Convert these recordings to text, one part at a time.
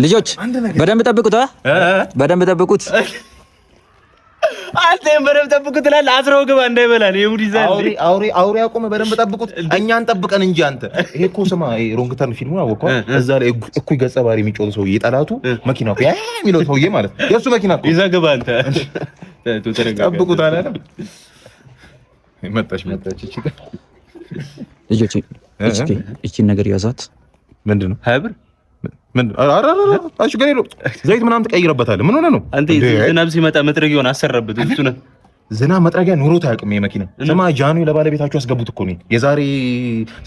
ልጆች በደንብ ጠብቁት በደንብ ጠብቁት አንተም በደንብ ጠብቁት ትላለህ አስረው ግባ እንዳይበላል ይሁን ይዛል አውሬ አቆመ በደንብ ጠብቁት እኛን ጠብቀን እንጂ አንተ ይሄ እኮ ስማ ሮንግ ተርን ፊልሙ አወቀው እዛ ላይ እኩይ ገጸ ባህሪ የሚጮህ ሰውዬ የጠላቱ መኪናው የሚለው ሰውዬ ማለት የሱ መኪና እኮ ይዛ ግባ አንተ ጠብቁት አላለም መጣች ልጆች እቺን ነገር ያዛት ምንድነው ሀብር ምን አራራራ ጋር ይሉ ዘይት ምናምን ተቀይረበታል ምን ሆነ ነው አንተ ዝናብ ሲመጣ መጥረጊያውን አሰረበት እሱ ነው ዝናብ መጥረጊያ ኑሮት አያውቅም የመኪና ስማ ጃኑ ለባለቤታቸው ያስገቡት እኮ ነው የዛሬ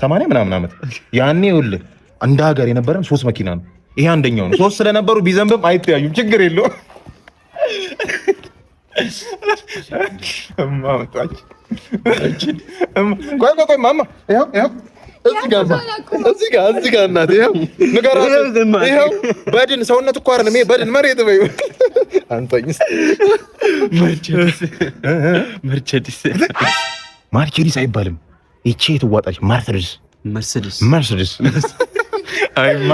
80 ምናምን አመት ያኔ ይኸውልህ እንደ ሀገር የነበረን 3 መኪና ነው ይሄ አንደኛው ነው 3 ስለነበሩ ቢዘንብም አይተያዩም ችግር የለውም ማማጣች ቆይ ማማ ይኸው እዚህ ጋር እናቴ ይኸው ንገራት ይኸው በድን ሰውነት እኮ አይደለም ይሄ በድን መሬት በይው አንተኝስ መርቼዲስ አይባልም ይቺ የተዋጣች መርሴዲስ አይማ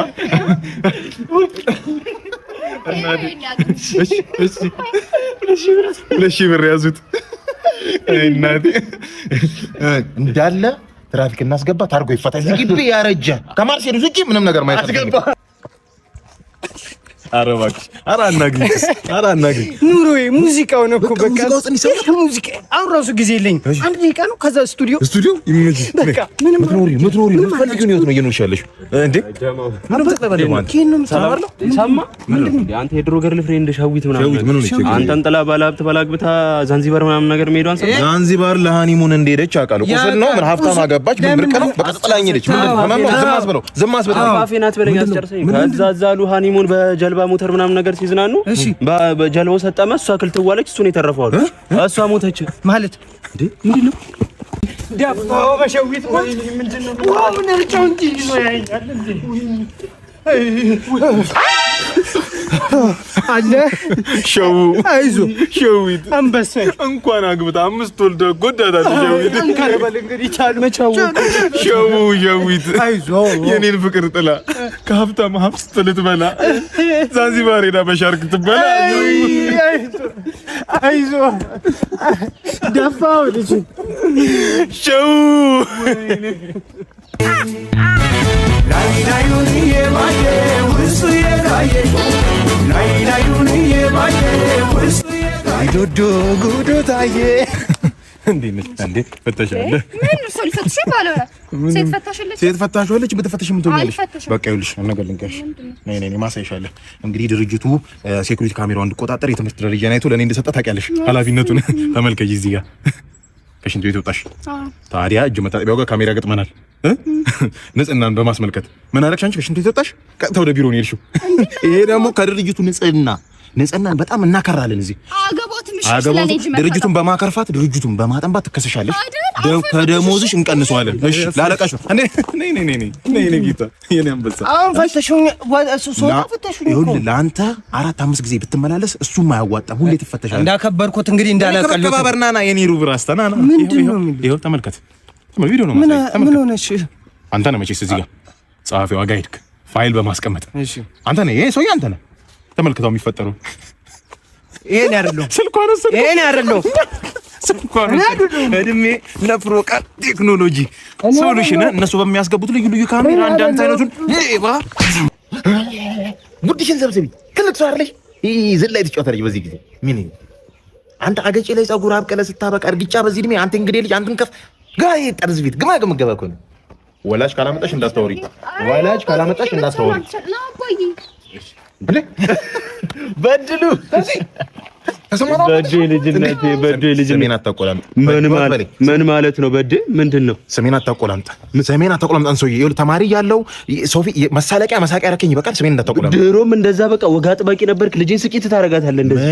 ለሺ ብር ያዙት እናቴ እንዳለ ትራፊክ እናስገባ ታርጎ ይፈታ እዚህ ግቢ ያረጀ ከማርሴዲስ ውጪ ምንም ነገር ማይፈታ አረባክሽ አራናግሪ ኑሮዬ ሙዚቃው ነው እኮ በቃ ሙዚቃ አሁን ራሱ ጊዜ የለኝም አንድ ደቂቃ ነው ከዛ ስቱዲዮ ይመጅ በቃ ምንም ምትኖሪ ፈልጊው ነው እየኖርሽ ያለሽ እንዴ ሰማ አንተ የድሮ ገርል ፍሬንድ ሻዊት ምናምን አንተን ጥላ ባለሀብት ባላግብታ ዛንዚባር ምናምን ነገር ሄዷን ሰማ ዛንዚባር ለሃኒሙን እንደሄደች አውቃለሁ ቁስል ነው ምን ሀብታም አገባች ምን ብርቅ ነው በቃ ጥላኝ ሄደች ምንድነው ዝም አስበለው አፌናት በለኝ አስጨርሰኝ ከዛ ዛሉ ሃኒሙን በጀልባ ሞተር ምናምን ነገር ሲዝናኑ በጀልባው ሰጠመ እሷ ክልትዋለች እሱ ነው የተረፈው እሷ ሞተች ማለት እንዴ ምንድነው ዳፋው በሸዊት ምንድነው ምን እርጫው እንጂ ይዞ ያያል እንዴ አለ አይዞ ሸዊት አንበሳ እንኳን አግብታ 5 ወልደ ጎዳታል ሸዊት እንከረበል እንግዲህ ቻል መቻው ሸዊት አይዞ የኔን ፍቅር ጥላ ከሀብታም ሀብት ልትበላ ዛንዚባር ሄዳ በሻርክ ትበላ አይዞ ደፋው ልጅ ሸው ላይላዩን የማየ ውስጡ የራየ ላይላዩን የማየ ውስጡ የራየ ዶዶ ጉዶ ታየ እንዴ ፈተሻለ ምን ሰው ፈተሽ ባለው ሴት ፈታሽልሽ በተፈተሽ ምን ትሆኛለሽ በቃ ይኸውልሽ ነገር ልንገርሽ ነይ ማሳይሻለሁ እንግዲህ ድርጅቱ ሴኩሪቲ ካሜራውን እንድቆጣጠር የትምህርት ደረጃ አይቶ ለኔ እንደሰጠ ታውቂያለሽ ኃላፊነቱን ተመልከጂ እዚህ ጋር ከሽንት ቤት ወጣሽ ታዲያ እጅ መታጠቢያው ጋር ካሜራ ገጥመናል ንጽህናን በማስመልከት ምን አደረግሽ አንቺ ከሽንት ቤት ወጣሽ ቀጥታ ወደ ቢሮ ነው የሄድሽው ይሄ ደግሞ ከድርጅቱ ንጽህናን በጣም እናከራለን እዚህ ድርጅቱን በማከርፋት ድርጅቱን በማጠንባት ትከሰሻለሽ ከደሞዝሽ እንቀንሰዋለን እሺ ላለቃሽ ነይ ጌታ የኔ አንበሳ አሁን ፈተሽው ፈተሽው ይሁን ለአንተ 4-5 ጊዜ ብትመላለስ እሱም አያዋጣም ሁሌ ትፈተሻለሽ እንዳከበርኩት እንግዲህ እንዳላቀልኩት ተባበርናና የኔ ሩብ ራስታና ይሄው ተመልከት ቪዲዮ ነው ምን ሆነሽ አንተ ነህ መቼስ እዚህ ጋር ጻፊው ጋር ሄድክ ፋይል በማስቀመጥ እሺ አንተ ነህ ይሄ ሰውዬ አንተ ነህ ተመልከታው የሚፈጠረው ይሄን ያረለው ስልኳን እድሜ ለፕሮቃል ቴክኖሎጂ ሶሉሽን እነሱ በሚያስገቡት ልዩ ካሜራ አንዳንድ አይነቱን ሌባ ጉድሽን ሰብስቢ ትልቅ ሰው አይደለሽ ዝላይ ትጫወታለሽ በዚህ ጊዜ ምን አንተ አገጭ ላይ ጸጉር አብቀለ ስታበቃ እርግጫ በዚህ እድሜ አንተ እንግዲህ ልጅ አንተን ከፍ ጋይ ጠርዝ ፊት ግማገም ገባኮ ነው ወላጅ ካላመጣሽ እንዳስተወሪ በድሉ ስሜን አታቆላምጥ ምን ማለት ነው በድ ምንድነው ስሜን አታቆላምጥ አንሶዬ ይኸውልህ ተማሪ ያለው ሶፊ መሳቂያ ረከኝ በቃ ስሜን እንዳታቆላምጥ ድሮም እንደዛ በቃ ወጋ ጥባቂ ነበርክ ልጅን ስቂት ታረጋታለህ እንደዚህ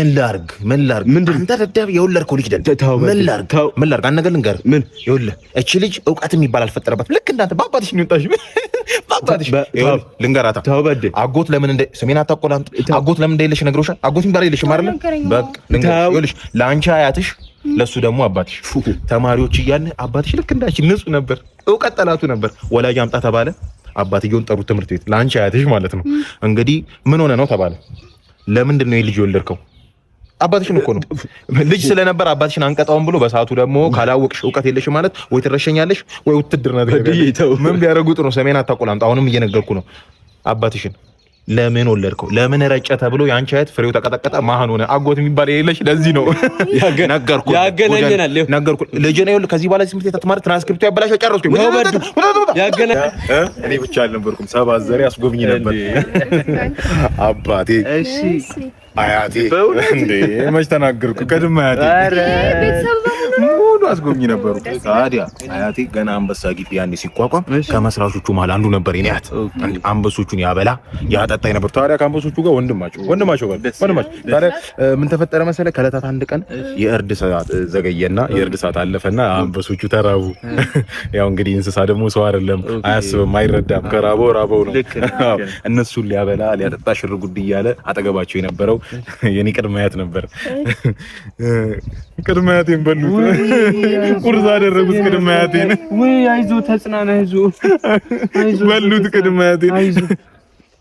ምን ላርግ አንተ ደደብ የወለድከው ልጅ ደደብ ምን ላርግ አንተ ነገር ልንገር ምን ይኸውልህ እቺ ልጅ ዕውቀት የሚባል አልፈጠረባት ልክ እንዳንተ ባባትሽ ነው የወጣሽ ባባትሽ ይኸውልህ ልንገራታ አጎት ለምን እንደ ስሜን አታቆላምጥ አጎት ለምን እንደሌለሽ ነግሮሻል አጎት የሚባል የለሽም አይደል በቃ ይኸውልሽ ለአንቺ አያትሽ ለሱ ደግሞ አባትሽ ተማሪዎች እያልን አባትሽ ልክ እንዳንቺ ንጹህ ነበር ዕውቀት ጠላቱ ነበር ወላጅ አምጣ ተባለ አባትየውን ጠሩት ትምህርት ቤት ላንቺ አያትሽ ማለት ነው። እንግዲህ ምን ሆነ ነው ተባለ። ለምንድን ነው ልጅ የወለድከው? አባትሽን እኮ ነው ልጅ ስለነበር አባትሽን አንቀጣውን ብሎ በሰዓቱ ደግሞ ካላወቅሽ ዕውቀት የለሽ ማለት ወይ ትረሸኛለሽ ወይ ውትድርና ምን ቢያረጉት ነው ሰሜን አታቆላምጥ። አሁንም እየነገርኩ ነው አባትሽን ለምን ወለድከው? ለምን ረጨ ተብሎ ያንቺ አያት ፍሬው ተቀጠቀጠ ማህን ሆነ አጎት የሚባል የሌለሽ ለዚህ ነው ነገርኩ ያገናኘናል ነገርኩ ልጅ ነው ይኸውልህ ከዚህ በኋላ ትምህርት ቤት አትማር ትራንስክሪፕቱ ያበላሽው ጨረስኩኝ ያገናኝ እኔ ብቻ አልነበርኩም ሰባት ዘሬ አስጎብኝ ነበር አባቴ እሺ አያቴ እንዴ መች ተናገርኩ ቀድም አያቴ አረ ቤተሰብ ሙሉ አስጎብኝ ነበሩ ታዲያ አያቴ ገና አንበሳ ግቢ ያኔ ሲቋቋም ከመስራቾቹ ማለት አንዱ ነበር የኔ አያት አንበሶቹን ያበላ ያጠጣ ነበር ታዲያ ከአንበሶቹ ጋር ወንድማቸው ታዲያ ምን ተፈጠረ መሰለ ከለታት አንድ ቀን የእርድ ሰዓት ዘገየና የእርድ ሰዓት አለፈና አንበሶቹ ተራቡ ያው እንግዲህ እንስሳ ደግሞ ሰው አይደለም አያስብም አይረዳም ከራበው ራበው ነው እነሱን ሊያበላ ሊያጠጣ ሽር ጉድ እያለ አጠገባቸው የነበረው የኔ ቅድመ አያት ነበር ቅድመ አያቴን በሉት ቁርስ አደረጉት ቅድመ አያቴን ወይ አይዞ ተጽናና አይዞ በሉት ቅድመ አያቴን አይዞ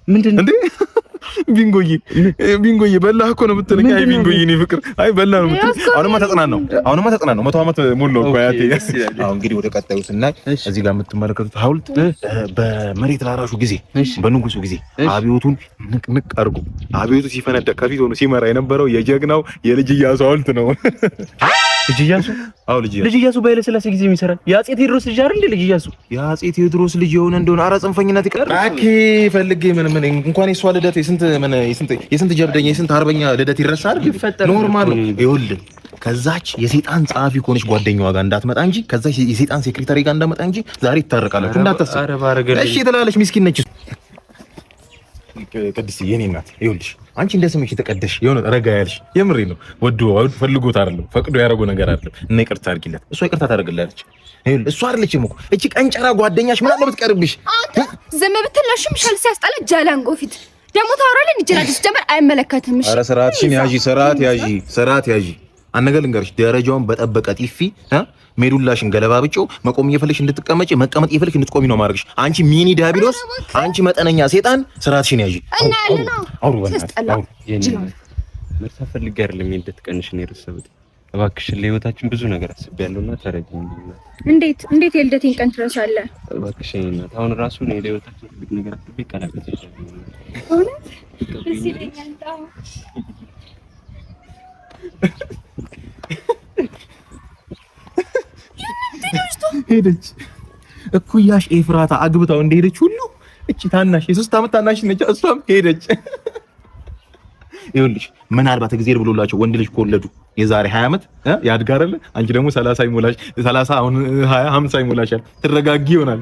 ምንድን እንዴ ቢንጎዬ በላህ እኮ ነው የምትለኝ አይ ቢንጎዬ እኔ ፍቅር አይ በላ ነው የምትለኝ አሁንማ ተጽናናው 100 ዓመት ሞላው እኮ አያቴ አሁን እንግዲህ ወደ ቀጣዩ ስናይ እዚህ ጋር የምትመለከቱት ሐውልት በመሬት ላራሹ ጊዜ በንጉሱ ጊዜ አብዮቱን ንቅንቅ አድርጎ አብዮቱ ሲፈነዳ ከፊት ሆኖ ሲመራ የነበረው የጀግናው የልጅ ኢያሱ ሐውልት ነው ልጅ ኢያሱ አዎ ልጅ ኢያሱ በኃይለ ሥላሴ ጊዜ የሚሰራ የአፄ ቴዎድሮስ ልጅ አይደል ልጅ ኢያሱ የአፄ ቴዎድሮስ ልጅ የሆነ እንደሆነ ኧረ ጽንፈኝነት ይቀር አኪ ፈልጌ ምን እንኳን የሷ ልደት የስንት ጀብደኛ የስንት አርበኛ ልደት ይረሳል ኖርማል ነው ይኸውልህ ከዛች የሰይጣን ጸሐፊ ኮነች ጓደኛዋ ጋር እንዳትመጣ እንጂ ከዛች የሰይጣን ሴክሬታሪ ጋር እንዳትመጣ እንጂ ዛሬ ይታረቃላችሁ እንዳትተስ እሺ ትላለች ምስኪን ነች ቅድስት የኔ እናት ይኸውልሽ አንቺ እንደስምሽ ተቀደሽ የሆነ ረጋ ያልሽ የምሬ ነው ወዶ ፈልጎት አይደለም ፈቅዶ ያረገው ነገር አይደለም እና ይቅርታ አድርጊለት እሷ ይቅርታ ታደርግላለች ይኸውልህ እሷ አይደለችም እኮ እቺ ቀንጨራ ጓደኛሽ ምን አለ ብትቀርብሽ ዝም ብትለሽም ሻል ሲያስጣለ ጃላንጎ ፊት ደሞ ታወራለህ እንጂ ጀመር አይመለከትም እሺ ኧረ ስርዓት ያዢ አንገል ልንገርሽ ደረጃውን በጠበቀ ጢፊ ሜዱላሽን ገለባብጪው መቆም እየፈለግሽ እንድትቀመጪ መቀመጥ እየፈለግሽ እንድትቆሚ ነው ማድረግሽ አንቺ ሚኒ ዲያብሎስ አንቺ መጠነኛ ሰይጣን ስርዓትሽን ያዢ አውሩ መርሳ ፈልጌ አይደለም እንድትቀንሽ ነው የረሰቡት እባክሽ ለህይወታችን ብዙ ነገር አስቤያለሁና ተረጂኝ እንዴት የልደቴን ቀን ትረሳለህ እባክሽ እናት አሁን ራሱ ነው ለህይወታችን ብዙ ነገር አስቤ ቀላቀት እውነት እዚህ ለኛንታው ሄደች እኩያሽ ኤፍራታ አግብታው እንደሄደች ሁሉ እቺ ታናሽ የ3 ዓመት ታናሽ ነች እሷም ሄደች ይኸውልሽ ምናልባት እግዚአብሔር ብሎላቸው ወንድ ልጅ ከወለዱ የዛሬ 20 ዓመት ያድጋል አንቺ ደግሞ 30 ይሞላሽ 30 አሁን 20 50 ይሞላሻል ትረጋጊ ይሆናል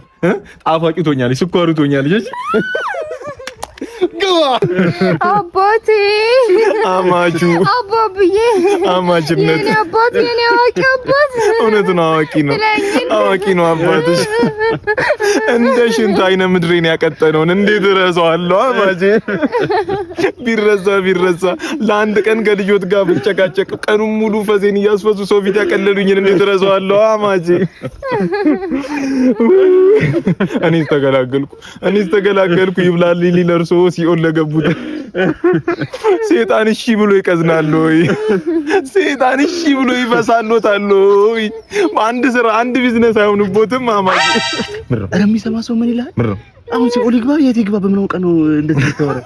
ጣፋጭ ትሆኛለሽ ስኳሩ ትሆኛለሽ ግባ አባቴ አማቹ አባብዬ አማችነት የኔ አባት የኔ አባት እውነት ነው አዋቂ ነው አባትሽ እንደ ሽንት አይነ ምድሬን ያቀጠነውን እንዴት እረሳዋለሁ አማቼ ቢረሳ ለአንድ ቀን ከልጆት ጋር ብጨቃጨቅ ቀኑን ሙሉ ፈዜን እያስፈሱ ሰው ፊት ያቀለሉኝን እንዴት እረሳዋለሁ አማቼ እኔስ ተገላገልኩ ይብላልኝ ለርሶ ሲኦል ለገቡት ሰይጣን እሺ ብሎ ይቀዝናል ወይ ሰይጣን እሺ ብሎ ይፈሳሎታል ወይ አንድ ቢዝነስ አይሆንቦትም አማጂ ኧረ የሚሰማ ሰው ምን ይላል አሁን ሲኦል ይግባ የት ይግባ በምን ቀን ነው እንደዚህ ተወራ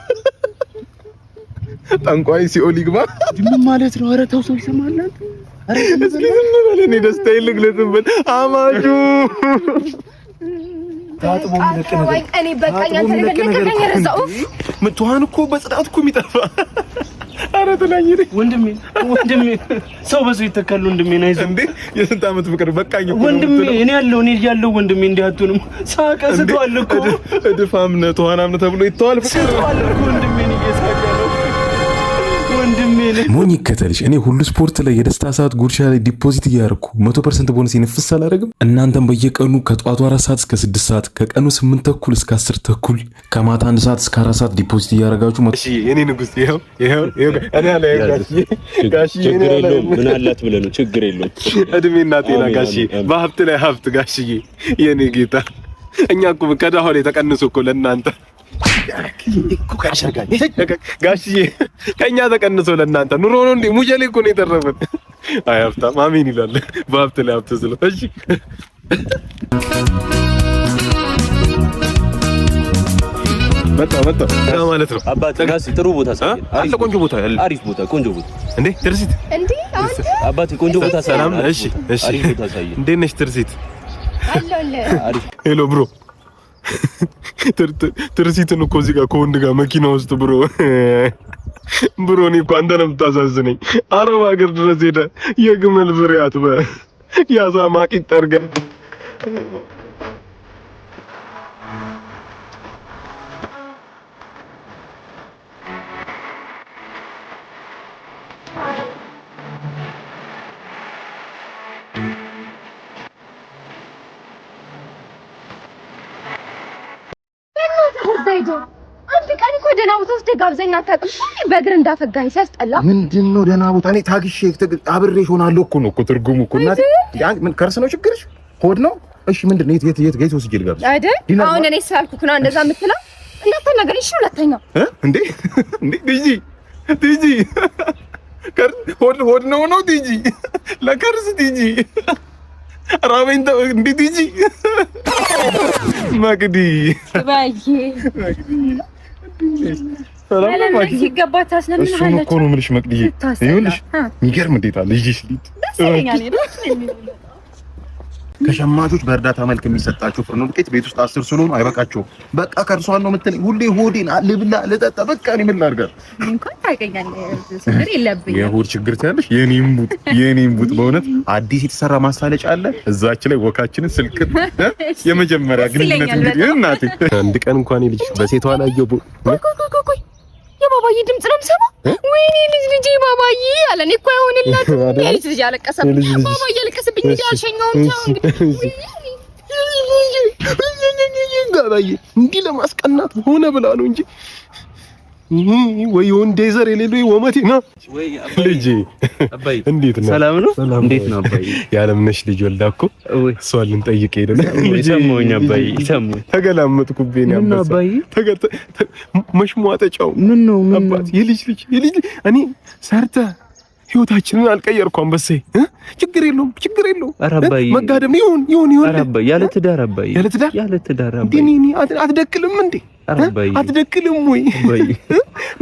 ጠንቋይ ሲኦል ይግባ ምን ማለት ነው ኧረ ተው ሰው ይሰማል ኧረ እስኪ ምን በለ እኔ ደስታዬን ልግለጽበት አማጁ ታጥቦ ወይ እኔ በቃኝ አንተ ለከኝ ረዛው ምትዋን እኮ በጽዳት እኮ የሚጠፋ ኧረ ተናኝ ወንድሜ ሰው በሰው ይተካል ወንድሜ ናይዝ እንዴ የስንት ዓመት ፍቅር በቃኝ እኮ ወንድሜ እኔ ያለው ወንድሜ እንዲያቱንም ሳቀስቷል እኮ እድፋም ነው ተዋናም ነው ተብሎ ይተዋል ፍቅር እኮ ወንድሜ ነው እየሳቀ ነው ወንድሜ ሞኝ ይከተልሽ እኔ ሁሉ ስፖርት ላይ የደስታ ሰዓት ጉርሻ ላይ ዲፖዚት እያደረኩ 100% ቦነስ ይነፍስ አላደርግም እናንተም በየቀኑ ከጧቱ 4 ሰዓት እስከ 6 ሰዓት ከቀኑ 8 ተኩል እስከ 10 ተኩል ከማታ 1 ሰዓት እስከ 4 ሰዓት ዲፖዚት እያደረጋችሁ እሺ የኔ ንጉስ ይሄው እኔ አለ ጋሺ ችግር የለውም ምን አላት ብለህ ነው ችግር የለውም እድሜና ጤና ጋሺ በሀብት ላይ ሀብት ጋሺዬ የኔ ጌታ እኛ እኮ ከዳሁ ላይ ተቀንሶ እኮ ለእናንተ ጋሽዬ ከእኛ ተቀንሶ ለእናንተ ኑሮ ነው እንዴ? ሙጀሌ እኮ ነው የተረፈን። አይ ሀብታም አሜን ይላል በሀብት ላይ ሀብት ስለው። እሺ መጣ ማለት ነው። አባቴ ጋሲ ጥሩ ቦታ ሳይል አለ ቆንጆ ቦታ ያለ አሪፍ ቦታ ቆንጆ ቦታ እንዴ ትርሲት እንዴ አባቴ ቆንጆ ቦታ ሳይል ሰላም። እሺ አሪፍ ቦታ ሳይል እንዴት ነሽ ትርሲት? አለለ አሪፍ ሄሎ ብሮ ትርሲትን እኮ እዚህ ጋር ከወንድ ጋር መኪና ውስጥ ብሮ እኔ እኮ አንተ ነው የምታሳዝነኝ። አረብ ሀገር ድረስ ሄደ የግመል ፍሬያት በያዛማ ቂጥ ጠርገን አንተ ቀን እኮ ደህና ቦታ ውስጥ ጋብዘኝ አታውቅም። በእግር እንዳፈጋኝ ሲያስጠላ። ምንድነው ደህና ቦታ? እኔ ታግሼ አብሬሽ ሆናለሁ እኮ ነው እኮ ትርጉሙ እኮ። እናቴ ምን ከርስ ነው ችግርሽ? ሆድ ነው? እሺ ምንድነው? የት ወስጄ ልጋብዝ አይደል? አሁን እኔ ስላልኩህ ነው እንደዛ የምትለው። እንዳትናገር እሺ። ሁለተኛው እንዴ ቲጂ ሆድ ነው ቲጂ ለከርስ ቲጂ ራበኝ እንዴ ቲጂ ማግዲ ባይ ሰላም ማግዲ ሲገባታ ስለምን አለች? እሱ እኮ ነው የምልሽ መቅዲዬ። ይኸውልሽ የሚገርም እንዴት አለ ልጅሽ ሊት ከሸማቾች በእርዳታ መልክ የሚሰጣቸው ፍርኖ ዱቄት ቤት ውስጥ 10 ስለሆኑ አይበቃቸውም። በቃ ከርሷን ነው የምትለኝ ሁሌ ሆዴን ልብላ ልጠጣ በቃ እኔ ምን ላድርግ? እንኳን ታውቀኛለህ ችግር የለብኝም። የሆድ ችግር ትያለሽ? የኔም ቡጥ በእውነት አዲስ የተሰራ ማሳለጫ አለ እዛች ላይ ወካችንን ስልክ የመጀመሪያ ግንኙነት እንግዲህ እናቴ አንድ ቀን እንኳን ልጅ በሴቷ ላይ ቆይ የባባዬ ድምጽ ነው የምሰማው። ወይኔ ልጅ ባባዬ አለ። እኔ እኮ አይሆንላትም። ልጅ ያለቀሰብኝ ባባዬ ያለቀሰብኝ እንዴ አልሸኘውም። ተው እንግዲህ ባባዬ እንዲህ ለማስቀናት ሆነ ብላ ነው እንጂ ወይ ወንዴ ዘር የሌለው ወመቴ ነው። ወይ ልጅ አባዬ እንዴት ነው? ሰላም ነው? እንዴት ነው አባዬ? ያለምነሽ ልጅ ወልዳ እኮ እሷን ልንጠይቅ ሄደን ሰሞኝ አባዬ ሰሞኝ ተገላመጥኩብኝ። ያንበሳ አባዬ መሽሟጠጫው አባት የልጅ እኔ ሰርተ ህይወታችንን አልቀየርኩም። አንበሴ ችግር የለውም መጋደም ይሁን አባዬ ያለ ትዳር አባዬ ያለ ትዳር አባዬ አትደክልም እንዴ? አትደክልም ወይ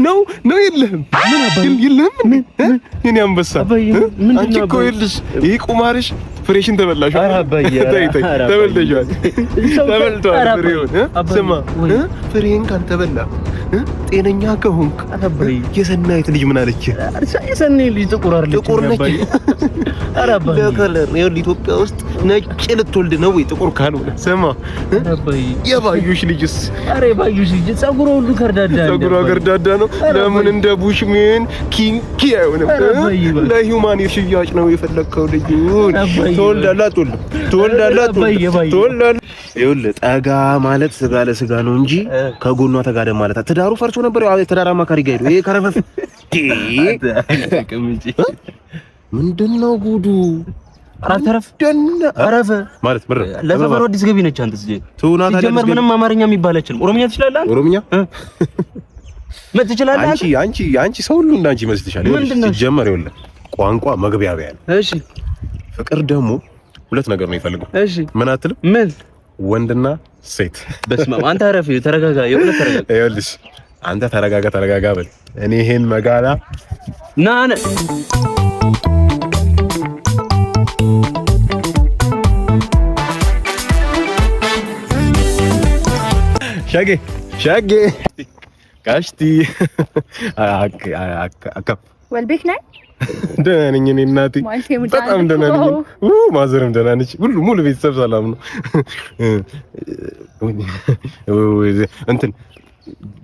ነው የለህም? የኔ አንበሳ አንቺ እኮ ይኸውልሽ ይሄ ቁማርሽ ፍሬሽን ተበላሽ። ተበልተሻል። ፍሬውን ስማ ፍሬን ካልተበላ ጤነኛ ከሆንክ የሰናይት ልጅ ምን አለች? የሰናይ ልጅ ጥቁር ነች። ለከለር ይኸውልህ ኢትዮጵያ ውስጥ ነጭ ልትወልድ ነው ወይ ጥቁር ካልሆነ? ስማ የባዩሽ ልጅስ? ኧረ የባዩሽ ልጅ ፀጉሯ ሁሉ ከርዳዳ ነው። ለምን እንደ ቡሽሜን ኪንኪ አይሆንም? ለሂውማን የሽያጭ ነው የፈለከው ልጅ ትወልዳለህ። ይኸውልህ ጠጋ ማለት ስጋ ለስጋ ነው እንጂ ከጎኗ ተጋደም ማለት ትዳሩ ፈርሶ ነበር። ትዳር አማካሪ ጋር ሄዶ ይሄ ከረፈፍ ምንድነው ጉዱ? አረፈ ማለት ምር ለሰፈሩ አዲስ ገቢ ነች። አንተ ሲጀመር ምንም አማርኛ የሚባል አይችልም። ኦሮምኛ ትችላለህ? ኦሮምኛ ትችላለህ? አንቺ ሰው ሁሉ እንዳንቺ ይመስልሻል? ሲጀመር ይኸውልህ ቋንቋ መግባቢያ ነው። እሺ ፍቅር ደግሞ ሁለት ነገር ነው የሚፈልገው። እሺ ምን አትልም? ምን ወንድና ሴት። በስመ አብ አንተ አረፍ ተረጋጋ። የሁለት ተረጋጋ። ይኸውልሽ አንተ ተረጋጋ በል። እኔ ይሄን መጋላ ናነ ሻጌ ጋሽቲ ወልቤክ ነኝ። ደህና ነኝ እኔ እናቴ በጣም ደህና ነኝ። ማዘርም ደህና ነች። ሙሉ ቤተሰብ ሰላም ነው። እንትን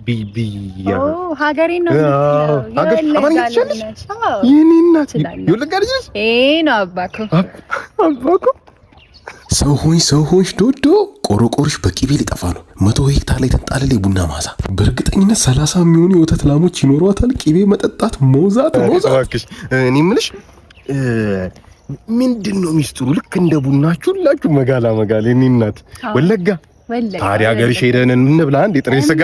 ቢያ ሀገሬ ነው የኔ እናት ይወለጋልሽ ነው አባኮ ሰው ሆንሽ ዶዶ ቆሮቆርሽ በቂቤ ሊጠፋ ነው። 100 ሄክታር ላይ ተንጣለለ የቡና ማሳ በእርግጠኝነት 30 የሚሆኑ የወተት ላሞች ይኖሯታል። ቂቤ መጠጣት መውዛት እባክሽ። እኔ የምልሽ ምንድነው ሚስጥሩ? ልክ እንደ ቡናችሁ ሁላችሁ መጋላ የኔ እናት ታዲያ ሀገርሽ ሄደን እንብላ እንዴ ጥሬ ስጋ?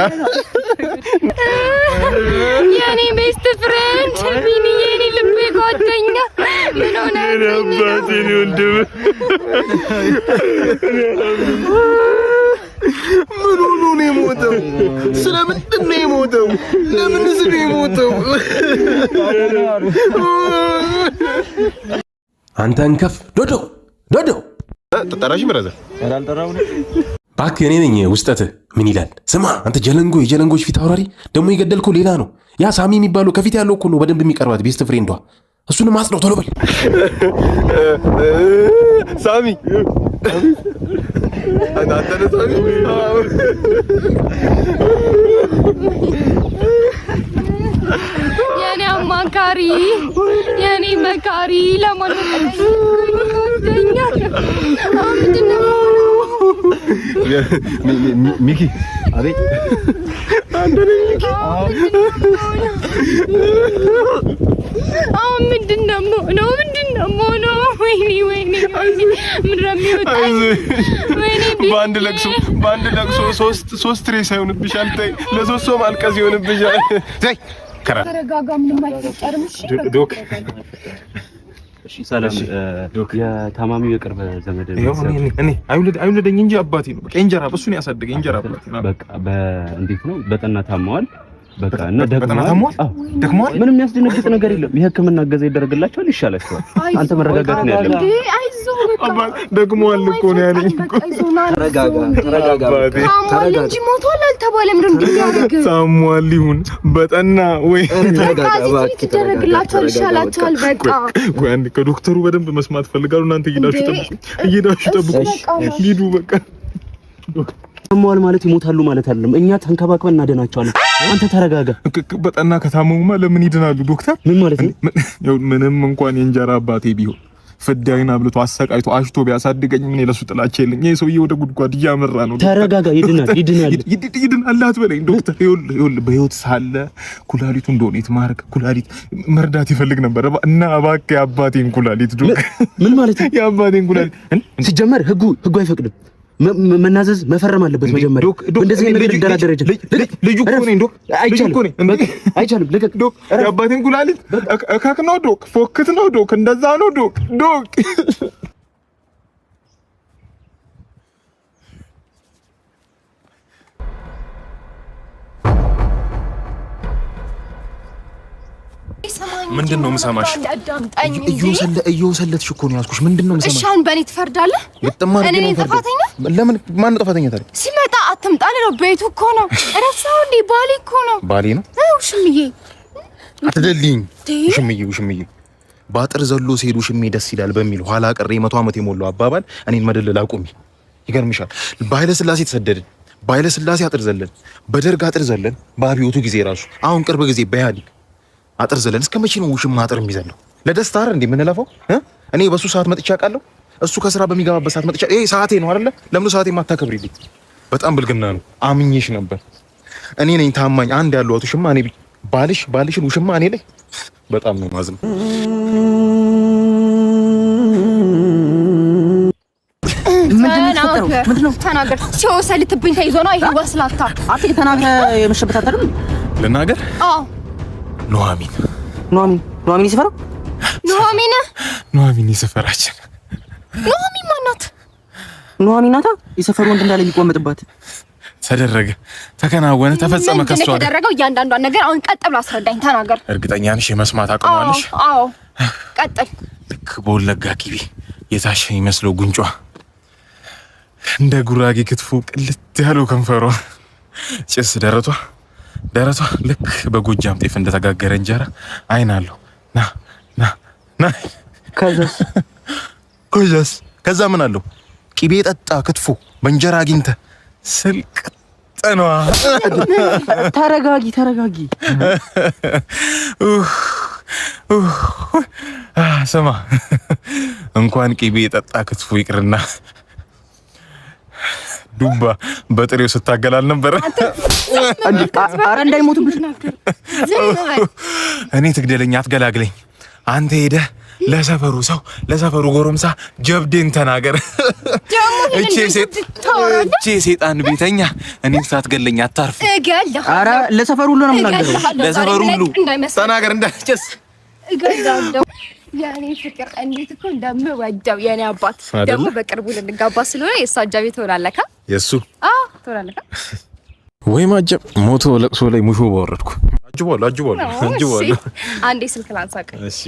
የኔ ቤስት ፍሬንድ ቢኒ የኔ ልብ ጓደኛ ምን ሆነ ነበር ወንድም ምን ሆኖ ነው የሞተው? ስለምንድን ነው የሞተው? ለምንስ ነው የሞተው? አንተ እንከፍ ዶዶ ተጠራሽ ብራዘር አልጠራው ነው ባክ እኔ ነኝ ውስጠት ምን ይላል? ስማ አንተ ጀለንጎ የጀለንጎች ፊት አውራሪ ደግሞ የገደልከው ሌላ ነው። ያ ሳሚ የሚባለው ከፊት ያለው እኮ ነው በደንብ የሚቀርባት ቤስት ፍሬንዷ። እሱን ማጽነው ቶሎ በል ሳሚ አንተ ነህ ሳሚ? የኔ አማካሪ የኔ መካሪ ለማለት ሚኪ አቤት አንተ ነህ ሚኪ? ምንድነው ነው? ወይኔ በአንድ ለቅሶ ሶስት ሬሳ ይሆንብሻል። ተይ ለሶስት ሰው ማልቀስ ይሆንብሻል። ተይ ተረጋጋ። ምንም አይፈጠርም። ዶክ እሺ ሰላም የታማሚው የቅርብ ዘመድ ነው። እኔ አይውለደኝ እንጂ አባቴ ነው። በቃ እንጀራ በሱን ያሳደገኝ እንጀራ አባቴ ነው። በቃ እንዴት ነው? በጠና ታመዋል። በቃ እና ደክሟል። ምንም የሚያስደነግጥ ነገር የለም። የሕክምና እገዛ ይደረግላቸዋል፣ ይሻላቸዋል። አንተ መረጋጋት ነው ያለብህ። አይዞህ በቃ ደክሟል እኮ ነው ያለኝ። ተረጋጋ እንጂ ሞቷል አልተባለም። ታሟል ይሁን በጠና ወይ ይደረግላቸዋል፣ ይሻላቸዋል። በቃ ቆይ አንዴ ከዶክተሩ በደንብ መስማት ፈልጋለሁ። እናንተ እየሄዳችሁ ጠብቁ። ሂዱ በቃ ታመዋል ማለት ይሞታሉ ማለት አይደለም። እኛ ተንከባክበን እናደናቸዋለን። አንተ ተረጋጋ። በጠና ከታመሙማ ለምን ይድናሉ ዶክተር? ምን ማለት ነው? ምንም እንኳን የእንጀራ አባቴ ቢሆን ፍዳይን አብልቶ አሰቃይቶ አሽቶ ቢያሳድገኝ ምን ለሱ ጥላቻ የለኝ። ይሄ ሰውዬ ወደ ጉድጓድ እያመራ ነው። ተረጋጋ። ይድናል አትበለኝ ዶክተር። ይኸውልህ በህይወት ሳለ ኩላሊቱን ዶኔት ማድረግ ኩላሊት መርዳት ይፈልግ ነበር እና እባክህ የአባቴን ኩላሊት ዶክተር። ምን ማለት ነው? የአባቴን ኩላሊት ሲጀመር ህጉ አይፈቅድም። መናዘዝ መፈረም አለበት መጀመሪያ። እንደዚህ ነገር ይደራደረጀ ልጁ እኮ ነኝ ዶክ። አይቻልም። ልቀቅ ዶክ። የአባቴን ኩላሊት እካክ ነው ዶክ። ፎክት ነው ዶክ። እንደዛ ነው ዶክ። ምንድነው የምሰማሽ? እየወሰለትሽ እኮ ነው ያዝኩሽ። ምንድነው የምሰማሽ? እሺ አሁን በእኔ ትፈርዳለህ? እኔ ነኝ ጥፋተኛ? ለምን ማን ጥፋተኛ ታዲያ? ሲመጣ አትምጣ ነው። ቤቱ እኮ ነው። እረሳው እንዴ? ባሌ እኮ ነው። ባሌ ነው? ውሽምዬ አትደልኝ። ውሽምዬ ባጥር ዘሎ ሲሄዱ ሽሜ ደስ ይላል በሚል ኋላ ቀረ 100 ዓመት የሞላው አባባል እኔን መደለል አቁሚ። ይገርምሻል። በኃይለ ሥላሴ ተሰደድን፣ በኃይለ ሥላሴ አጥር ዘለን፣ በደርግ አጥር ዘለን፣ በአብዮቱ ጊዜ ራሱ አሁን ቅርብ ጊዜ በኢህአዴግ አጥር ዘለን። እስከ መቼ ነው ውሽማ አጥር የሚዘለው? ለደስታ አይደል እንዴ የምንለፋው? እኔ በሱ ሰዓት መጥቻ አውቃለሁ። እሱ ከስራ በሚገባበት ሰዓት መጥቻ። ይሄ ሰዓቴ ነው አይደለ? ለምን ሰዓቴ ማታከብሪልኝ? በጣም ብልግና ነው። አምኜሽ ነበር። እኔ ነኝ ታማኝ አንድ ያለው ውሽማ። እኔ ባልሽን ውሽማ እኔ ላይ በጣም ነው ማዝም። ምንድነው? ተናገር። ሲወሰልትብኝ ተይዞ ነው። ይሄ ወስላታ አጥቂ ተናገረ። የመሸበት አይደል? ልናገር? አዎ ኑሐሚን ይሰፈራ ኑሐሚን ይሰፈራችን። ኑሐሚን ማናት? ኑሐሚን ናታ። የሰፈሩ ወንድ እንዳለ የሚቆመጥባት ተደረገ፣ ተከናወነ፣ ተፈጸመ። ከሷ ጋር ተደረገው እያንዳንዷን ነገር አሁን ቀጥ ብሎ አስረዳኝ። ተናገር። እርግጠኛ ነሽ የመስማት አቅሟለሽ? አዎ ቀጥል። ልክ በወለጋ ቂቤ የታሸ ይመስለው ጉንጯ፣ እንደ ጉራጌ ክትፎ ቅልት ያለው ከንፈሯ፣ ጭስ ደረቷ ልክ በጎጃም ጤፍ እንደተጋገረ እንጀራ አይን አለው። ና ከዛ ምን አለው? ቂቤ ጠጣ ክትፎ በእንጀራ አግኝተ ስልቅጠኗ። ተረጋጊ። ስማ እንኳን ቂቤ ጠጣ ክትፎ ይቅርና ዱባ በጥሬው ስታገላል ነበር። አረ እንዳይሞቱብሽ። እኔ ትግደለኝ አትገላግለኝ። አንተ ሄደህ ለሰፈሩ ሰው ለሰፈሩ ጎረምሳ ጀብዴን ተናገር። እቺ ሴጣን ቤተኛ እኔን ሳትገለኝ አታርፍ። ኧረ ለሰፈሩ ሁሉ ነው የምናገረው። ለሰፈሩ ሁሉ ተናገር እንዳትጨስ። እገዛለሁ ያኔ ፍቅር እንዴት እኮ እንደምወደው የኔ አባት ደግሞ በቅርቡ ልንጋባ ስለሆነ የእሱ አጃቢ ትሆናለህ። የእሱ ትሆናለህ ወይ ማጀብ ሞቶ ለቅሶ ላይ ሙሾ ባወረድኩ። አጅቧለሁ። አንዴ ስልክ ላንሳቅ። እሺ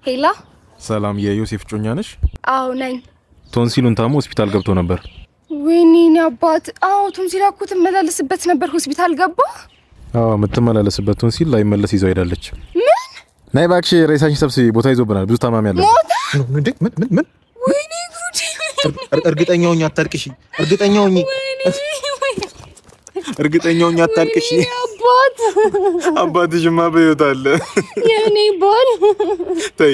ሄላ ሰላም፣ የዮሴፍ ጮኛ ነሽ? አዎ ነኝ። ቶንሲሉን ታሞ ሆስፒታል ገብቶ ነበር። ወይኔ አባት። አዎ ቶንሲል እኮ ትመላለስበት ነበር፣ ሆስፒታል ገባ። አዎ የምትመላለስበት ቶንሲል ላይመለስ ይዘው ሄዳለች። ምን? ናይ እባክሽ ሬሳሽን ሰብስቢ፣ ቦታ ይዞብናል፣ ብዙ ታማሚ አለ። ምን? ወይኔ ጉዴ! እርግጠኛ ሆኜ አታልቅሽ። እርግጠኛ ሆኜ አታልቅሽ። አባትሽማ በሕይወት አለ። የኔ ባል ተይ፣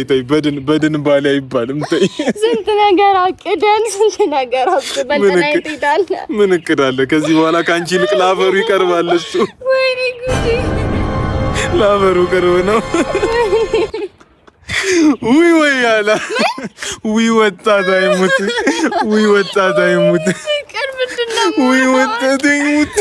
በድን ባል አይባልም። ተይ፣ ስንት ነገር አቅደን ምን እቅድ አለ? ከዚህ በኋላ ከአንቺ ይልቅ ለአፈሩ ይቀርባል እሱ። ወይኔ ጉዴ! ለአፈሩ ቅርብ ነው። ወይ ያላ ወጣት አይሙት። ቅርብ ምንድን ነው? ወጣት አይሙት።